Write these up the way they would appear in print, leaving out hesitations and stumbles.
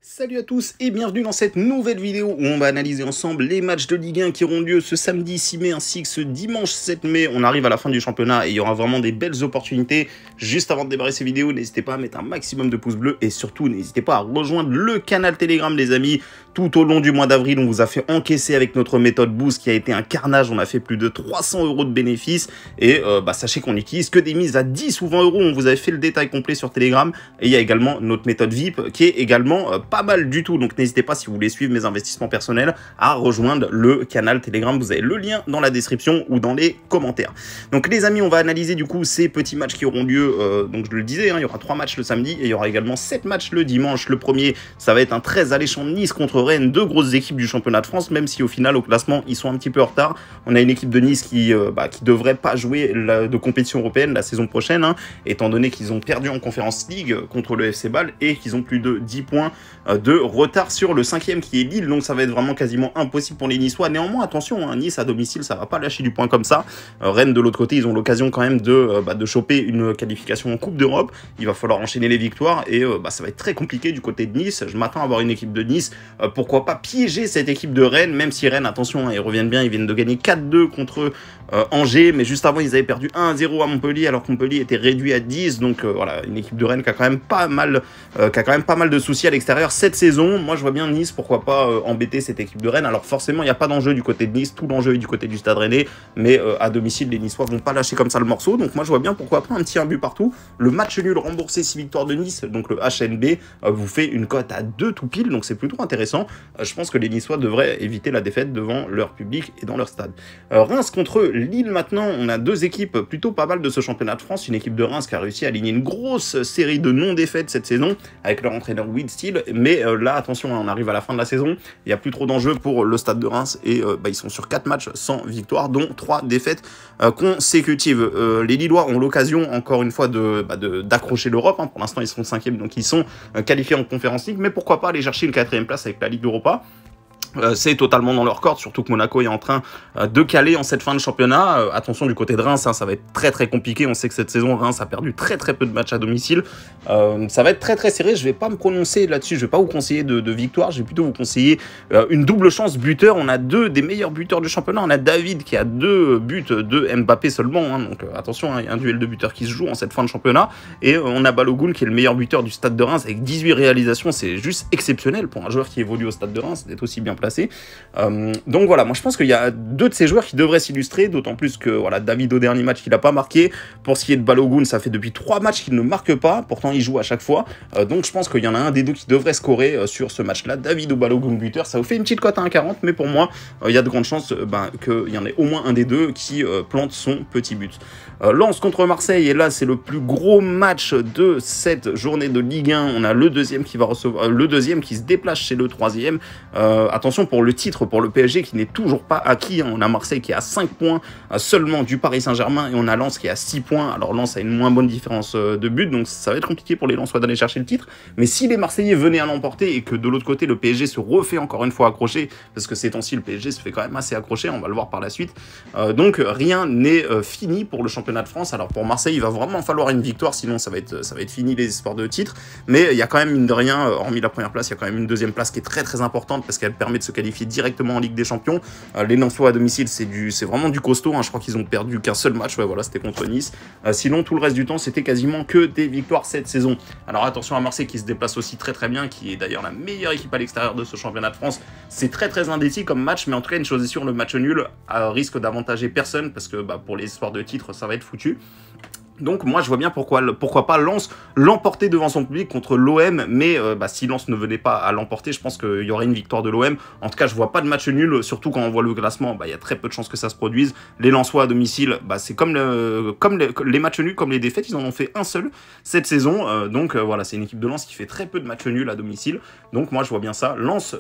Salut à tous et bienvenue dans cette nouvelle vidéo où on va analyser ensemble les matchs de Ligue 1 qui auront lieu ce samedi 6 mai ainsi que ce dimanche 7 mai. On arrive à la fin du championnat et il y aura vraiment des belles opportunités. Juste avant de démarrer ces vidéos, n'hésitez pas à mettre un maximum de pouces bleus et surtout n'hésitez pas à rejoindre le canal Telegram les amis. Tout au long du mois d'avril, on vous a fait encaisser avec notre méthode Boost qui a été un carnage. On a fait plus de 300 € de bénéfices et sachez qu'on n'utilise que des mises à 10 ou 20 €. On vous avait fait le détail complet sur Telegram et il y a également notre méthode VIP qui est également pas mal du tout. Donc n'hésitez pas, si vous voulez suivre mes investissements personnels, à rejoindre le canal Telegram. Vous avez le lien dans la description ou dans les commentaires. Donc les amis, on va analyser du coup ces petits matchs qui auront lieu. Donc je le disais, il y aura 3 matchs le samedi et il y aura également 7 matchs le dimanche. Le premier, ça va être un très alléchant Nice contre Rennes, deux grosses équipes du championnat de France, même si au final au classement ils sont un petit peu en retard. On a une équipe de Nice qui devrait pas jouer de compétition européenne la saison prochaine, étant donné qu'ils ont perdu en Conference League contre le FC Bâle et qu'ils ont plus de 10 points de retard sur le 5e qui est Lille, donc ça va être vraiment quasiment impossible pour les Niçois. Néanmoins, attention, Nice à domicile, ça va pas lâcher du point comme ça. Rennes de l'autre côté, ils ont l'occasion quand même de choper une qualification en Coupe d'Europe. Il va falloir enchaîner les victoires et ça va être très compliqué du côté de Nice. Je m'attends à avoir une équipe de Nice, pourquoi pas piéger cette équipe de Rennes, même si Rennes, attention, ils reviennent bien, ils viennent de gagner 4-2 contre Angers, mais juste avant ils avaient perdu 1-0 à Montpellier alors que Montpellier était réduit à 10, donc voilà, une équipe de Rennes qui a quand même pas mal de soucis à l'extérieur cette saison. Moi je vois bien Nice, pourquoi pas embêter cette équipe de Rennes. Alors forcément il n'y a pas d'enjeu du côté de Nice, tout l'enjeu est du côté du Stade Rennais, mais à domicile les Niçois vont pas lâcher comme ça le morceau, donc moi je vois bien pourquoi pas un but partout. Le match nul remboursé 6 victoires de Nice, donc le HNB vous fait une cote à 2 tout pile, donc c'est plutôt intéressant. Je pense que les Niçois devraient éviter la défaite devant leur public et dans leur stade. Reims contre Lille maintenant, on a deux équipes plutôt pas mal de ce championnat de France. Une équipe de Reims qui a réussi à aligner une grosse série de non-défaites cette saison avec leur entraîneur Will Steele, mais là attention, on arrive à la fin de la saison, il n'y a plus trop d'enjeux pour le stade de Reims et ils sont sur 4 matchs sans victoire, dont 3 défaites consécutives. Les Lillois ont l'occasion encore une fois d'accrocher l'Europe, pour l'instant ils sont 5e, donc ils sont qualifiés en Conference League, mais pourquoi pas aller chercher une 4e place avec la Ligue Europa. C'est totalement dans leur corde, surtout que Monaco est en train de caler en cette fin de championnat. Attention du côté de Reims, ça va être très compliqué. On sait que cette saison, Reims a perdu très peu de matchs à domicile. Ça va être très serré. Je vais pas me prononcer là-dessus. Je vais pas vous conseiller de victoire. Je vais plutôt vous conseiller une double chance buteur. On a deux des meilleurs buteurs du championnat. On a David qui a 2 buts de Mbappé seulement. Donc attention, il y a un duel de buteurs qui se joue en cette fin de championnat. Et on a Balogun qui est le meilleur buteur du stade de Reims avec 18 réalisations. C'est juste exceptionnel pour un joueur qui évolue au stade de Reims d'être aussi bien placé. Donc voilà, moi je pense qu'il y a 2 de ces joueurs qui devraient s'illustrer, d'autant plus que voilà, David au dernier match il n'a pas marqué. Pour ce qui est de Balogun, ça fait depuis 3 matchs qu'il ne marque pas, pourtant il joue à chaque fois. Donc je pense qu'il y en a un des deux qui devrait scorer sur ce match-là. David ou Balogun buteur, ça vous fait une petite cote à 1,40, mais pour moi il y a de grandes chances qu'il y en ait au moins un des deux qui plante son petit but. Lens contre Marseille, et là c'est le plus gros match de cette journée de Ligue 1. On a le deuxième qui va recevoir le deuxième qui se déplace chez le troisième. Attention pour le titre, pour le PSG qui n'est toujours pas acquis. On a Marseille qui est à 5 points seulement du Paris Saint-Germain et on a Lens qui est à 6 points. Alors Lens a une moins bonne différence de but, donc ça va être compliqué pour les Lensois d'aller chercher le titre. Mais si les Marseillais venaient à l'emporter et que de l'autre côté le PSG se refait encore une fois accrocher, parce que ces temps-ci le PSG se fait quand même assez accrocher, on va le voir par la suite. Donc rien n'est fini pour le championnat de France. Alors pour Marseille, il va vraiment falloir une victoire, sinon ça va être fini les espoirs de titre. Mais il y a quand même mine de rien, hormis la première place, il y a quand même une deuxième place qui est très importante parce qu'elle permet de se qualifier directement en Ligue des Champions. Les Lensois à domicile, c'est vraiment du costaud. Je crois qu'ils ont perdu qu'un seul match. Ouais, voilà, c'était contre Nice. Sinon, tout le reste du temps, c'était quasiment que des victoires cette saison. Alors attention à Marseille qui se déplace aussi très bien, qui est d'ailleurs la meilleure équipe à l'extérieur de ce championnat de France. C'est très indécis comme match, mais en tout cas, une chose est sûre, le match nul risque d'avantager personne parce que pour les espoirs de titre, ça va être foutu. Donc moi je vois bien pourquoi pas Lens l'emporter devant son public contre l'OM, mais si Lens ne venait pas à l'emporter, je pense qu'il y aurait une victoire de l'OM. En tout cas je vois pas de match nul, surtout quand on voit le classement, il y a très peu de chances que ça se produise. Les Lensois à domicile, c'est comme les matchs nuls, comme les défaites, ils en ont fait un seul cette saison. Donc voilà, c'est une équipe de Lens qui fait très peu de matchs nuls à domicile. Donc moi je vois bien ça. Lens,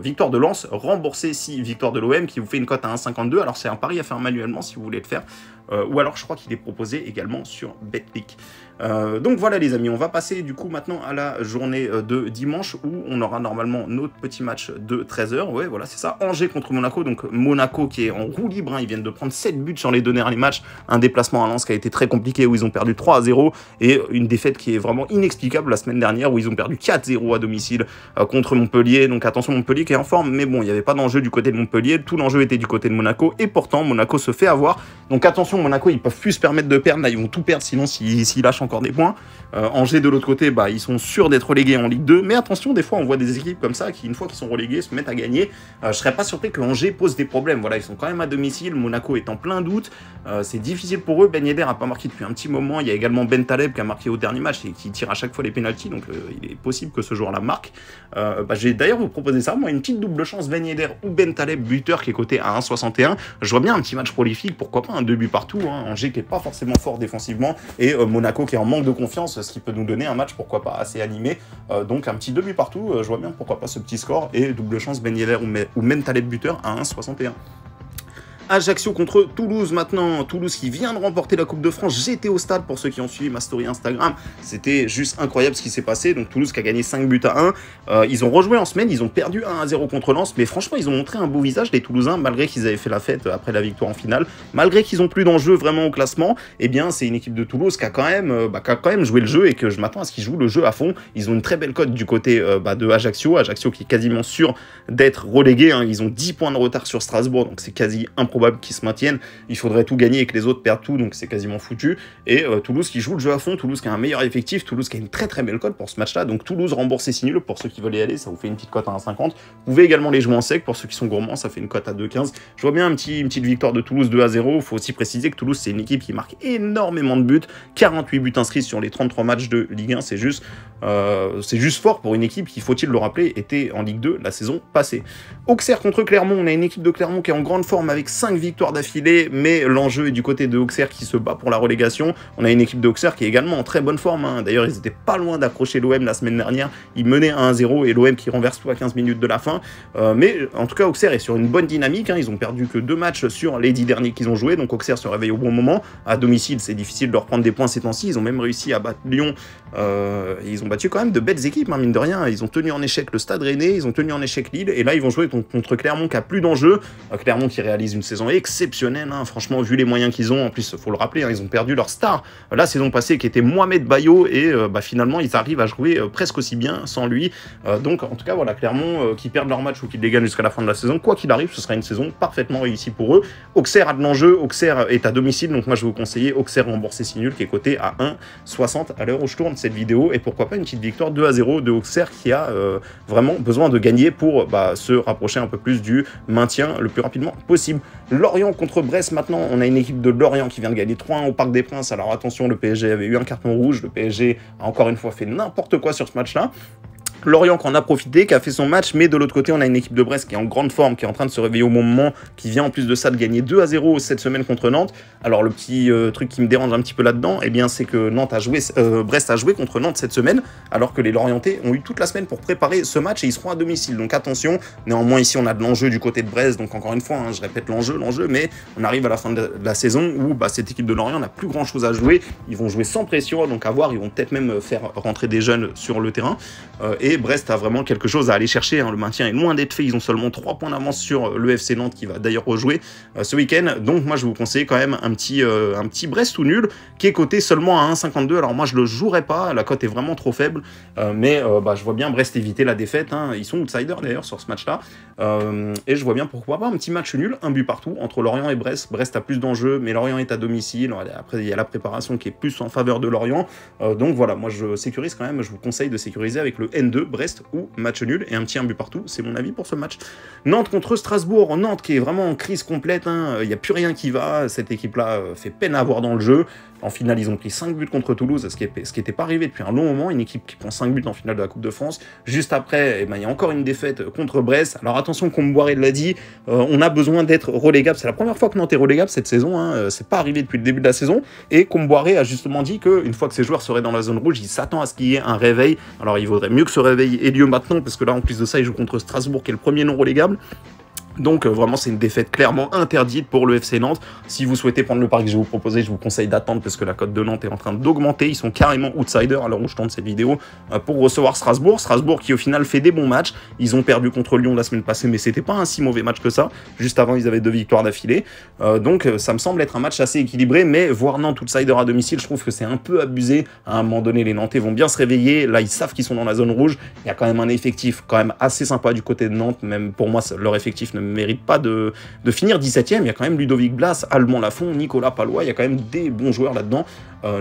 victoire de Lens, remboursé 6 victoires de l'OM qui vous fait une cote à 1,52. Alors c'est un pari à faire manuellement si vous voulez le faire. ou alors je crois qu'il est proposé également sur Betclic. Donc voilà les amis, on va passer du coup maintenant à la journée de dimanche où on aura normalement notre petit match de 13 h. Ouais voilà c'est ça, Angers contre Monaco, donc Monaco qui est en roue libre, hein. Ils viennent de prendre 7 buts sur les 2 derniers matchs, un déplacement à Lens qui a été très compliqué où ils ont perdu 3-0 et une défaite qui est vraiment inexplicable la semaine dernière où ils ont perdu 4-0 à domicile contre Montpellier. Donc attention, Montpellier qui est en forme, mais bon il n'y avait pas d'enjeu du côté de Montpellier, tout l'enjeu était du côté de Monaco et pourtant Monaco se fait avoir. Donc attention, Monaco ils peuvent plus se permettre de perdre, là ils vont tout perdre sinon s'ils lâchent encore des points. Angers de l'autre côté, bah, ils sont sûrs d'être relégués en Ligue 2, mais attention, des fois on voit des équipes comme ça qui, une fois qu'ils sont relégués, se mettent à gagner. Je serais pas surpris que Angers pose des problèmes. Voilà, ils sont quand même à domicile, Monaco est en plein doute, c'est difficile pour eux. Ben Yedder a pas marqué depuis un petit moment, il y a également Ben Taleb qui a marqué au dernier match et qui tire à chaque fois les pénaltys, donc il est possible que ce joueur-là marque. Je vais d'ailleurs vous proposer ça, moi une petite double chance, Ben Yedder ou Ben Taleb buteur qui est coté à 1,61. Je vois bien un petit match prolifique, pourquoi pas un 2 buts partout, hein. Angers qui est pas forcément fort défensivement et Monaco qui est en manque de confiance, ce qui peut nous donner un match pourquoi pas assez animé, donc un petit 2 buts partout, je vois bien pourquoi pas ce petit score et double chance Ben Yedder ou Ben Taleb buteur à 1,61. Ajaccio contre Toulouse maintenant, Toulouse qui vient de remporter la Coupe de France. J'étais au stade pour ceux qui ont suivi ma story Instagram, c'était juste incroyable ce qui s'est passé. Donc Toulouse qui a gagné 5 buts à 1, ils ont rejoué en semaine, ils ont perdu 1-0 contre Lens, mais franchement ils ont montré un beau visage les Toulousains, malgré qu'ils avaient fait la fête après la victoire en finale, malgré qu'ils ont plus d'enjeu vraiment au classement. Et bien c'est une équipe de Toulouse qui a quand même joué le jeu et que je m'attends à ce qu'ils jouent le jeu à fond. Ils ont une très belle cote du côté de Ajaccio qui est quasiment sûr d'être relégué, hein. Ils ont 10 points de retard sur Strasbourg, donc c'est quasi improbable qu'ils se maintiennent. Il faudrait tout gagner et que les autres perdent tout, donc c'est quasiment foutu. Et Toulouse qui joue le jeu à fond, Toulouse qui a un meilleur effectif, Toulouse qui a une très très belle cote pour ce match-là. Donc Toulouse rembourse 6 nuls pour ceux qui veulent y aller, ça vous fait une petite cote à 1,50. Vous pouvez également les jouer en sec pour ceux qui sont gourmands, ça fait une cote à 2,15. Je vois bien une petite victoire de Toulouse 2-0. Il faut aussi préciser que Toulouse c'est une équipe qui marque énormément de buts, 48 buts inscrits sur les 33 matchs de Ligue 1, c'est juste fort pour une équipe qui, faut-il le rappeler, était en Ligue 2 la saison passée. Auxerre contre Clermont, on a une équipe de Clermont qui est en grande forme avec 5 victoires d'affilée, mais l'enjeu est du côté de Auxerre qui se bat pour la relégation. On a une équipe d'Auxerre qui est également en très bonne forme, hein. D'ailleurs, ils étaient pas loin d'accrocher l'OM la semaine dernière. Ils menaient 1-0 et l'OM qui renverse tout à 15 minutes de la fin. Mais en tout cas, Auxerre est sur une bonne dynamique, hein. Ils ont perdu que 2 matchs sur les 10 derniers qu'ils ont joués, donc Auxerre se réveille au bon moment. À domicile, c'est difficile de reprendre des points ces temps-ci. Ils ont même réussi à battre Lyon. Ils ont battu quand même de belles équipes, hein, mine de rien. Ils ont tenu en échec le Stade Rennais, ils ont tenu en échec Lille, et là ils vont jouer contre Clermont qui a plus d'enjeux. Clermont qui réalise une saison exceptionnelle, hein. Franchement, vu les moyens qu'ils ont, en plus, faut le rappeler, hein, ils ont perdu leur star la saison passée qui était Mohamed Bayo, et finalement ils arrivent à jouer presque aussi bien sans lui. Donc en tout cas, voilà, Clermont qui perdent leur match ou qui les gagnent jusqu'à la fin de la saison, quoi qu'il arrive, ce sera une saison parfaitement réussie pour eux. Auxerre a de l'enjeu, Auxerre est à domicile, donc moi je vais vous conseiller Auxerre remboursé 6 nuls qui est coté à 1,60 à l'heure où je tourne cette vidéo, et pourquoi pas une petite victoire 2-0 de Auxerre qui a vraiment besoin de gagner pour se rapprocher un peu plus du maintien le plus rapidement possible. Lorient contre Brest maintenant, on a une équipe de Lorient qui vient de gagner 3-1 au Parc des Princes. Alors attention, le PSG avait eu un carton rouge, le PSG a encore une fois fait n'importe quoi sur ce match-là. Lorient qui en a profité, qui a fait son match, mais de l'autre côté, on a une équipe de Brest qui est en grande forme, qui est en train de se réveiller au bon moment, qui vient en plus de ça de gagner 2-0 cette semaine contre Nantes. Alors le petit truc qui me dérange un petit peu là-dedans, eh bien c'est que Brest a joué contre Nantes cette semaine, alors que les Lorientais ont eu toute la semaine pour préparer ce match et ils seront à domicile. Donc attention, néanmoins ici on a de l'enjeu du côté de Brest, donc encore une fois, hein, je répète l'enjeu, mais on arrive à la fin de la saison où cette équipe de Lorient n'a plus grand-chose à jouer. Ils vont jouer sans pression, donc à voir, ils vont peut-être même faire rentrer des jeunes sur le terrain. Et Brest a vraiment quelque chose à aller chercher, hein. Le maintien est loin d'être fait, ils ont seulement 3 points d'avance sur le FC Nantes qui va d'ailleurs rejouer ce week-end. Donc moi je vous conseille quand même un petit Brest ou nul qui est coté seulement à 1,52. Alors moi je le jouerai pas, la cote est vraiment trop faible, mais je vois bien Brest éviter la défaite, hein. Ils sont outsiders d'ailleurs sur ce match-là, et je vois bien pourquoi pas un petit match nul, un but partout entre Lorient et Brest. Brest a plus d'enjeux, mais Lorient est à domicile. Après il y a la préparation qui est plus en faveur de Lorient, donc voilà, moi je sécurise quand même, je vous conseille de sécuriser avec le N2 Brest ou match nul et un petit but partout, c'est mon avis pour ce match. Nantes contre Strasbourg, Nantes qui est vraiment en crise complète, hein. Il n'y a plus rien qui va, cette équipe-là fait peine à voir dans le jeu. En finale, ils ont pris 5 buts contre Toulouse, ce qui n'était pas arrivé depuis un long moment, une équipe qui prend 5 buts en finale de la Coupe de France. Juste après, il y a encore une défaite contre Brest. Alors attention, comme Boiré l'a dit, on a besoin d'être relégable. C'est la première fois que Nantes est relégable cette saison, hein. C'est pas arrivé depuis le début de la saison. Et comme Boiré a justement dit qu'une fois que ces joueurs seraient dans la zone rouge, il s'attend à ce qu'il y ait un réveil. Alors il vaudrait mieux que ce réveil ait lieu maintenant, parce que là, en plus de ça, il joue contre Strasbourg, qui est le premier non relégable. Donc vraiment c'est une défaite clairement interdite pour le FC Nantes. Si vous souhaitez prendre le pari que je vais vous proposer, je vous conseille d'attendre parce que la cote de Nantes est en train d'augmenter. Ils sont carrément outsiders à l'heure où je tourne cette vidéo pour recevoir Strasbourg. Strasbourg qui au final fait des bons matchs. Ils ont perdu contre Lyon la semaine passée mais c'était pas un si mauvais match que ça. Juste avant ils avaient 2 victoires d'affilée. Donc ça me semble être un match assez équilibré, mais voir Nantes outsider à domicile, je trouve que c'est un peu abusé. À un moment donné les Nantais vont bien se réveiller. Là ils savent qu'ils sont dans la zone rouge. Il y a quand même un effectif quand même assez sympa du côté de Nantes. Même pour moi leur effectif ne mérite pas de finir 17e. Il y a quand même Ludovic Blas, Alban Lafont, Nicolas Palois, il y a quand même des bons joueurs là-dedans.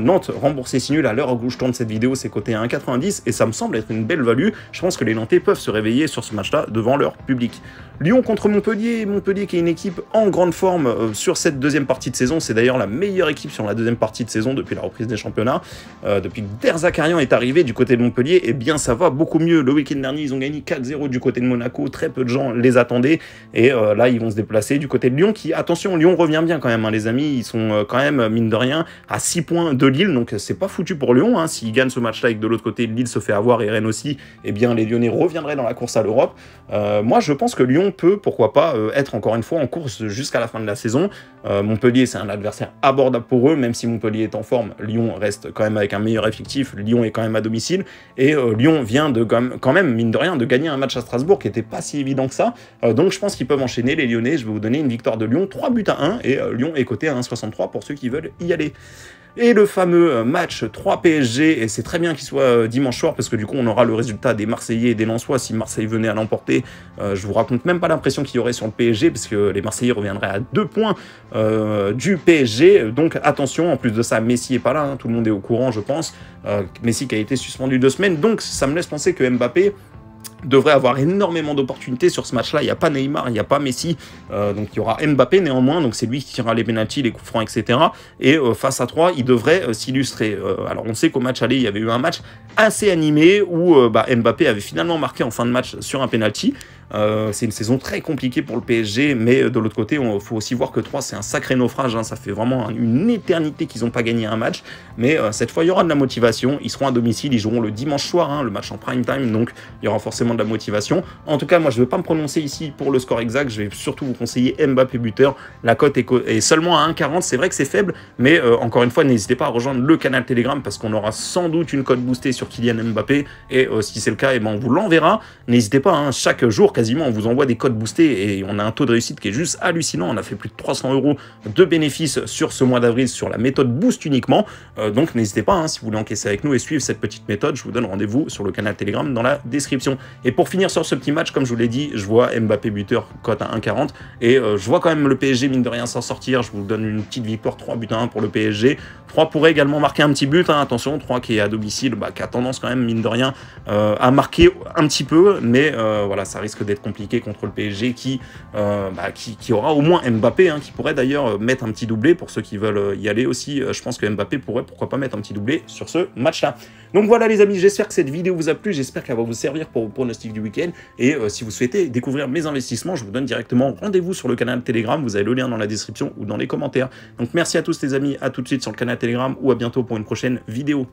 Nantes remboursé 6 nuls à l'heure où je tourne cette vidéo, c'est coté à 1,90 et ça me semble être une belle value. Je pense que les Nantais peuvent se réveiller sur ce match-là devant leur public. Lyon contre Montpellier, Montpellier qui est une équipe en grande forme sur cette deuxième partie de saison. C'est d'ailleurs la meilleure équipe sur la deuxième partie de saison depuis la reprise des championnats. Depuis que Der Zakarian est arrivé du côté de Montpellier, eh bien ça va beaucoup mieux. Le week-end dernier, ils ont gagné 4-0 du côté de Monaco. Très peu de gens les attendaient. Et là, ils vont se déplacer du côté de Lyon qui, attention, Lyon revient bien quand même, hein, les amis. Ils sont quand même, mine de rien, à 6 points de Lille. Donc c'est pas foutu pour Lyon. Hein. S'ils gagnent ce match-là et que de l'autre côté, Lille se fait avoir et Rennes aussi, eh bien les Lyonnais reviendraient dans la course à l'Europe. Moi, je pense que Lyon peut, pourquoi pas, être encore une fois en course jusqu'à la fin de la saison. Montpellier, c'est un adversaire abordable pour eux, même si Montpellier est en forme. Lyon reste quand même avec un meilleur effectif. Lyon est quand même à domicile. Et Lyon vient de, quand même, mine de rien, de gagner un match à Strasbourg qui n'était pas si évident que ça. Donc je pense qu'ils peuvent enchaîner les Lyonnais. Je vais vous donner une victoire de Lyon, 3-1, et Lyon est coté à 1,63 pour ceux qui veulent y aller. Et le fameux match 3 PSG, et c'est très bien qu'il soit dimanche soir, parce que du coup on aura le résultat des Marseillais et des Lensois. Si Marseille venait à l'emporter, je vous raconte même pas l'impression qu'il y aurait sur le PSG, parce que les Marseillais reviendraient à 2 points du PSG. Donc attention, en plus de ça, Messi est pas là, hein, tout le monde est au courant je pense. Messi qui a été suspendu 2 semaines, donc ça me laisse penser que Mbappé devrait avoir énormément d'opportunités sur ce match-là. Il n'y a pas Neymar, il n'y a pas Messi, donc il y aura Mbappé néanmoins, donc c'est lui qui tirera les pénaltys, les coups francs, etc. Et face à 3, il devrait s'illustrer. Alors on sait qu'au match aller, il y avait eu un match assez animé où Mbappé avait finalement marqué en fin de match sur un pénalty. C'est une saison très compliquée pour le PSG, mais de l'autre côté, il faut aussi voir que 3, c'est un sacré naufrage, hein, ça fait vraiment une éternité qu'ils n'ont pas gagné un match, mais cette fois, il y aura de la motivation, ils seront à domicile, ils joueront le dimanche soir, hein, le match en prime time, donc il y aura forcément de la motivation. En tout cas, moi, je ne vais pas me prononcer ici pour le score exact, je vais surtout vous conseiller Mbappé buteur, la cote est seulement à 1,40, c'est vrai que c'est faible, mais encore une fois, n'hésitez pas à rejoindre le canal Telegram, parce qu'on aura sans doute une cote boostée sur Kylian Mbappé, et si c'est le cas, on vous l'enverra. N'hésitez pas, hein, chaque jour, quasiment, on vous envoie des codes boostés et on a un taux de réussite qui est juste hallucinant. On a fait plus de 300 € de bénéfices sur ce mois d'avril sur la méthode Boost uniquement. Donc n'hésitez pas, hein, si vous voulez encaisser avec nous et suivre cette petite méthode, je vous donne rendez-vous sur le canal Telegram dans la description. Et pour finir sur ce petit match, comme je vous l'ai dit, je vois Mbappé buteur cote à 1,40 et je vois quand même le PSG mine de rien s'en sortir. Je vous donne une petite victoire 3-1 pour le PSG. 3 pourrait également marquer un petit but, hein, attention, 3 qui est à domicile, qui a tendance quand même mine de rien à marquer un petit peu, mais voilà, ça risque d'être compliqué contre le PSG qui aura au moins Mbappé, hein, qui pourrait d'ailleurs mettre un petit doublé pour ceux qui veulent y aller aussi. Je pense que Mbappé pourrait pourquoi pas mettre un petit doublé sur ce match-là. Donc voilà les amis, j'espère que cette vidéo vous a plu, j'espère qu'elle va vous servir pour le pronostic du week-end. Et si vous souhaitez découvrir mes investissements, je vous donne directement rendez-vous sur le canal Telegram, vous avez le lien dans la description ou dans les commentaires. Donc merci à tous les amis, à tout de suite sur le canal Telegram ou à bientôt pour une prochaine vidéo.